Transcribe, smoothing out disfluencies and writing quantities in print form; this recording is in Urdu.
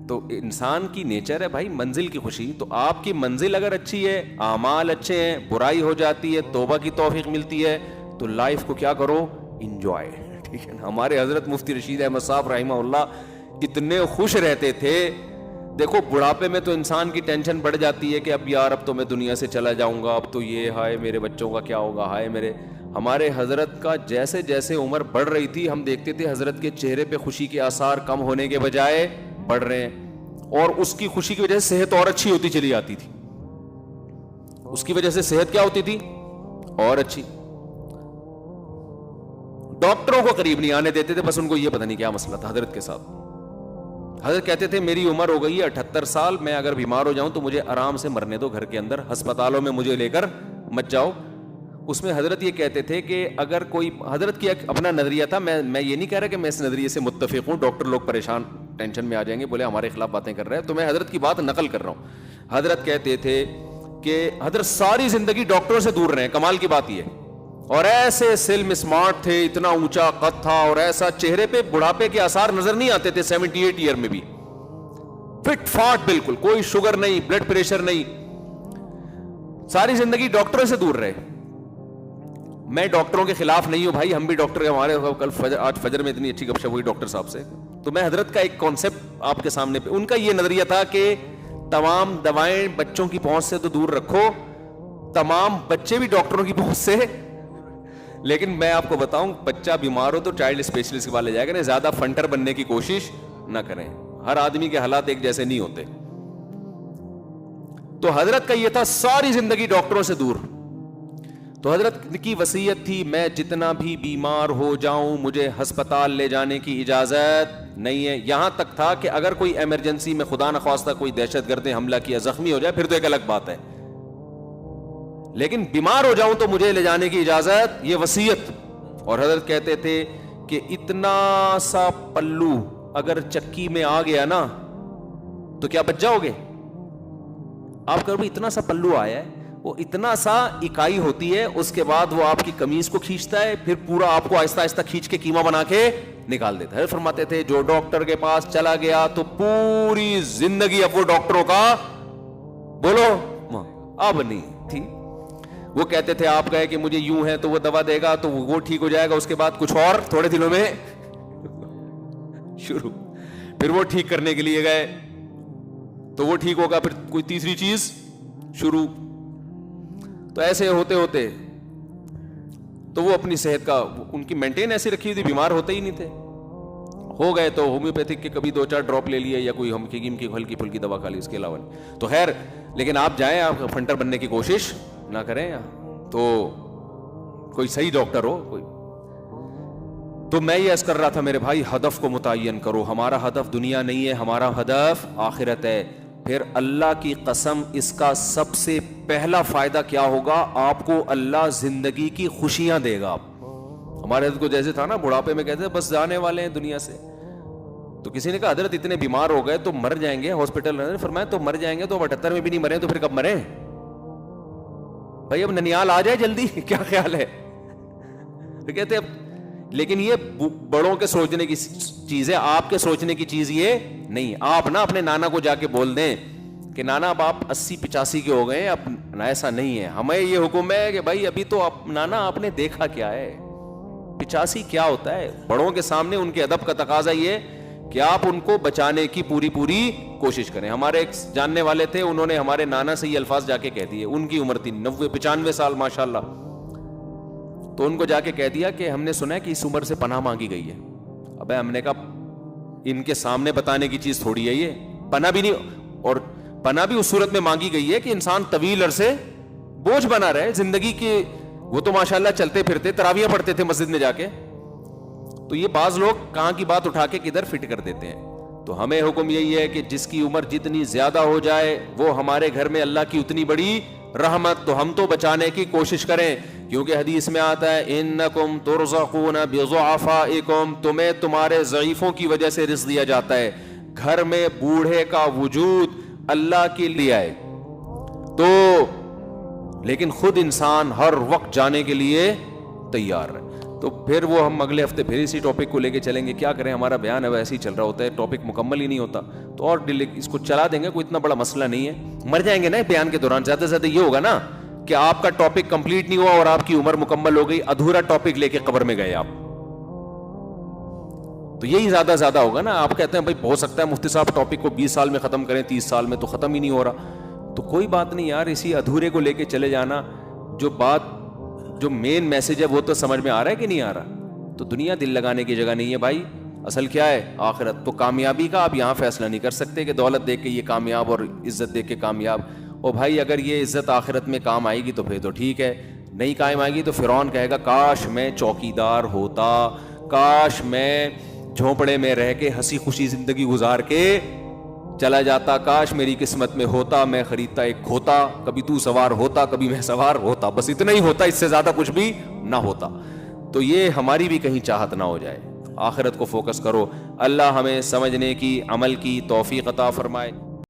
تو انسان کی نیچر ہے بھائی منزل کی خوشی. تو آپ کی منزل اگر اچھی ہے, اعمال اچھے ہیں, برائی ہو جاتی ہے, توبہ کی توفیق ملتی ہے, تو لائف کو کیا کرو, انجوائے. ٹھیک ہے نا. ہمارے حضرت مفتی رشید احمد صاحب رحمہ اللہ اتنے خوش رہتے تھے. دیکھو بڑھاپے میں تو انسان کی ٹینشن بڑھ جاتی ہے کہ اب یار اب تو میں دنیا سے چلا جاؤں گا, اب تو یہ ہائے میرے بچوں کا کیا ہوگا, ہائے میرے. ہمارے حضرت کا جیسے جیسے عمر بڑھ رہی تھی ہم دیکھتے تھے حضرت کے چہرے پہ خوشی کے آثار کم ہونے کے بجائے بڑھ رہے ہیں, اور اس کی خوشی کی وجہ سے صحت اور اچھی ہوتی چلی جاتی تھی. اس کی وجہ سے صحت کیا ہوتی تھی, اور اچھی. ڈاکٹروں کو قریب نہیں آنے دیتے تھے, بس ان کو یہ پتہ نہیں کیا مسئلہ تھا حضرت کے ساتھ. حضرت کہتے تھے میری عمر ہو گئی ہے 78 سال, میں اگر بیمار ہو جاؤں تو مجھے آرام سے مرنے دو گھر کے اندر, ہسپتالوں میں مجھے لے کر مت جاؤ. اس میں حضرت یہ کہتے تھے کہ اگر کوئی, حضرت کی اپنا نظریہ تھا, میں یہ نہیں کہہ رہا کہ میں اس نظریے سے متفق ہوں, ڈاکٹر لوگ پریشان ٹینشن میں آ جائیں گے, بولے ہمارے خلاف باتیں کر رہے ہیں, تو میں حضرت کی بات نقل کر رہا ہوں. حضرت کہتے تھے کہ حضرت ساری زندگی ڈاکٹروں سے دور رہے. کمال کی بات یہ, اور ایسے سلم اسمارٹ تھے, اتنا اونچا قد تھا, اور ایسا چہرے پہ بڑھاپے کے آثار نظر نہیں آتے تھے. 78 ایئر میں بھی فٹ فاٹ بالکل, کوئی شوگر نہیں, بلڈ پریشر نہیں, ساری زندگی ڈاکٹروں سے دور رہے. میں ڈاکٹروں کے خلاف نہیں ہوں بھائی, ہم بھی ڈاکٹر, ہمارے کل آج فجر میں اتنی اچھی گپ شپ ہوئی ڈاکٹر صاحب سے. تو میں حضرت کا ایک کانسیپٹ آپ کے سامنے پہ, ان کا یہ نظریہ تھا کہ تمام دوائیں بچوں کی پہنچ سے تو دور رکھو, تمام بچے بھی ڈاکٹروں کی پہنچ سے. لیکن میں آپ کو بتاؤں, بچہ بیمار ہو تو چائلڈ اسپیشلسٹ کے پاس لے جائے گا, زیادہ فنٹر بننے کی کوشش نہ کریں. ہر آدمی کے حالات ایک جیسے نہیں ہوتے. تو حضرت کا یہ تھا ساری زندگی ڈاکٹروں سے دور. تو حضرت کی وصیت تھی میں جتنا بھی بیمار ہو جاؤں مجھے ہسپتال لے جانے کی اجازت نہیں ہے. یہاں تک تھا کہ اگر کوئی ایمرجنسی میں خدا نخواستہ کوئی دہشت گرد نے حملہ کیا, زخمی ہو جائے, پھر تو ایک الگ بات ہے, لیکن بیمار ہو جاؤں تو مجھے لے جانے کی اجازت, یہ وصیت. اور حضرت کہتے تھے کہ اتنا سا پلو اگر چکی میں آ گیا نا تو کیا بچ جاؤ گے آپ. کبھی اتنا سا پلو آیا ہے, وہ اتنا سا اکائی ہوتی ہے, اس کے بعد وہ آپ کی قمیض کو کھینچتا ہے, پھر پورا آپ کو آہستہ آہستہ کھینچ کے کیما بنا کے نکال دیتا ہے. فرماتے تھے جو ڈاکٹر کے پاس چلا گیا تو پوری زندگی اب وہ ڈاکٹروں کا بولو اب نہیں تھی. وہ کہتے تھے آپ کہے کہ مجھے یوں ہے تو وہ دوا دے گا تو وہ ٹھیک ہو جائے گا, اس کے بعد کچھ اور تھوڑے دنوں میں شروع, پھر وہ ٹھیک کرنے کے لیے گئے تو وہ ٹھیک ہوگا, پھر کوئی تیسری چیز شروع. تو ایسے ہوتے ہوتے تو وہ اپنی صحت کا ان کی مینٹین ایسی رکھی تھی, بیمار ہوتے ہی نہیں تھے. ہو گئے تو ہومیوپیتھک کے کبھی 2-4 ڈراپ لے لیے یا کوئی حکیم کی ہلکی پھلکی دوا کھا لی, اس کے علاوہ تو خیر. لیکن آپ جائیں, آپ فنٹر بننے کی کوشش نہ کریں, تو کوئی صحیح ڈاکٹر ہو کوئی. تو میں یہ عرض کر رہا تھا میرے بھائی, ہدف کو متعین کرو. ہمارا ہدف دنیا نہیں ہے, ہمارا ہدف آخرت ہے. پھر اللہ کی قسم اس کا سب سے پہلا فائدہ کیا ہوگا, آپ کو اللہ زندگی کی خوشیاں دے گا. ہمارے حضرت کو جیسے تھا نا بڑھاپے میں کہتے ہیں بس جانے والے ہیں دنیا سے, تو کسی نے کہا حضرت اتنے بیمار ہو گئے تو مر جائیں گے ہاسپٹل. فرمایا تو مر جائیں گے تو 78 میں بھی نہیں مرے تو پھر کب مرے بھائی, اب ننیال آ جائے جلدی, کیا خیال ہے. تو کہتے اب, لیکن یہ بڑوں کے سوچنے کی چیز ہے, آپ کے سوچنے کی چیز یہ نہیں. آپ نا اپنے نانا کو جا کے بول دیں کہ نانا اب آپ 80-85 کے ہو گئے, اب ایسا نہیں ہے. ہمیں یہ حکم ہے کہ بھائی ابھی تو نانا آپ نے دیکھا کیا ہے, 85 کیا ہوتا ہے. بڑوں کے سامنے ان کے ادب کا تقاضا یہ کہ آپ ان کو بچانے کی پوری کوشش کریں. ہمارے ایک جاننے والے تھے, انہوں نے ہمارے نانا سے یہ الفاظ جا کے کہہ دیے, ان کی عمر تھی 90-95 سال ماشاءاللہ. تو ان کو جا کے کہہ دیا کہ ہم نے سنا ہے کہ اس عمر سے پناہ مانگی گئی ہے. ابے ہم نے کہا ان کے سامنے بتانے کی چیز تھوڑی ہے یہ, پناہ بھی نہیں, اور پناہ بھی اس صورت میں مانگی گئی ہے کہ انسان طویل عرصے بوجھ بنا رہے زندگی کے. وہ تو ماشاءاللہ چلتے پھرتے, تراویح پڑھتے تھے مسجد میں جا کے. تو یہ بعض لوگ کہاں کی بات اٹھا کے کدھر فٹ کر دیتے ہیں. تو ہمیں حکم یہی ہے کہ جس کی عمر جتنی زیادہ ہو جائے وہ ہمارے گھر میں اللہ کی اتنی بڑی رحمت. تو ہم تو بچانے کی کوشش کریں, کیونکہ حدیث میں آتا ہے انکم ترزقون بضعفائکم, تمہیں تمہارے ضعیفوں کی وجہ سے رزق دیا جاتا ہے. گھر میں بوڑھے کا وجود اللہ کے لیے ہے, تو لیکن خود انسان ہر وقت جانے کے لیے تیار ہے. تو پھر وہ ہم اگلے ہفتے پھر اسی ٹاپک کو لے کے چلیں گے. کیا کریں, ہمارا بیان ہے ویسے ہی چل رہا ہوتا ہے, ٹاپک مکمل ہی نہیں ہوتا, تو اور اس کو چلا دیں گے, کوئی اتنا بڑا مسئلہ نہیں ہے. مر جائیں گے نا بیان کے دوران, زیادہ سے زیادہ یہ ہوگا نا کہ آپ کا ٹاپک کمپلیٹ نہیں ہوا اور آپ کی عمر مکمل ہو گئی, ادھورا ٹاپک لے کے قبر میں گئے آپ, تو یہی زیادہ ہوگا نا. آپ کہتے ہیں بھائی ہو سکتا ہے مفتی صاحب ٹاپک کو 20 سال میں ختم کریں, 30 سال میں, تو ختم ہی نہیں ہو رہا. تو کوئی بات نہیں یار, اسی ادھورے کو لے کے چلے جانا. جو مین میسج ہے وہ تو سمجھ میں آ رہا ہے کہ نہیں آ رہا. تو دنیا دل لگانے کی جگہ نہیں ہے بھائی, اصل کیا ہے آخرت. تو کامیابی کا آپ یہاں فیصلہ نہیں کر سکتے کہ دولت دے کے یہ کامیاب اور عزت دے کے کامیاب. اور بھائی اگر یہ عزت آخرت میں کام آئے گی تو پھر تو ٹھیک ہے, نہیں کام آئے گی تو فرعون کہے گا کاش میں چوکیدار ہوتا, کاش میں جھونپڑے میں رہ کے ہنسی خوشی زندگی گزار کے چلا جاتا, کاش میری قسمت میں ہوتا میں خریدتا ایک کھوتا, کبھی تو سوار ہوتا کبھی میں سوار ہوتا, بس اتنا ہی ہوتا, اس سے زیادہ کچھ بھی نہ ہوتا. تو یہ ہماری بھی کہیں چاہت نہ ہو جائے. آخرت کو فوکس کرو. اللہ ہمیں سمجھنے کی, عمل کی توفیق عطا فرمائے.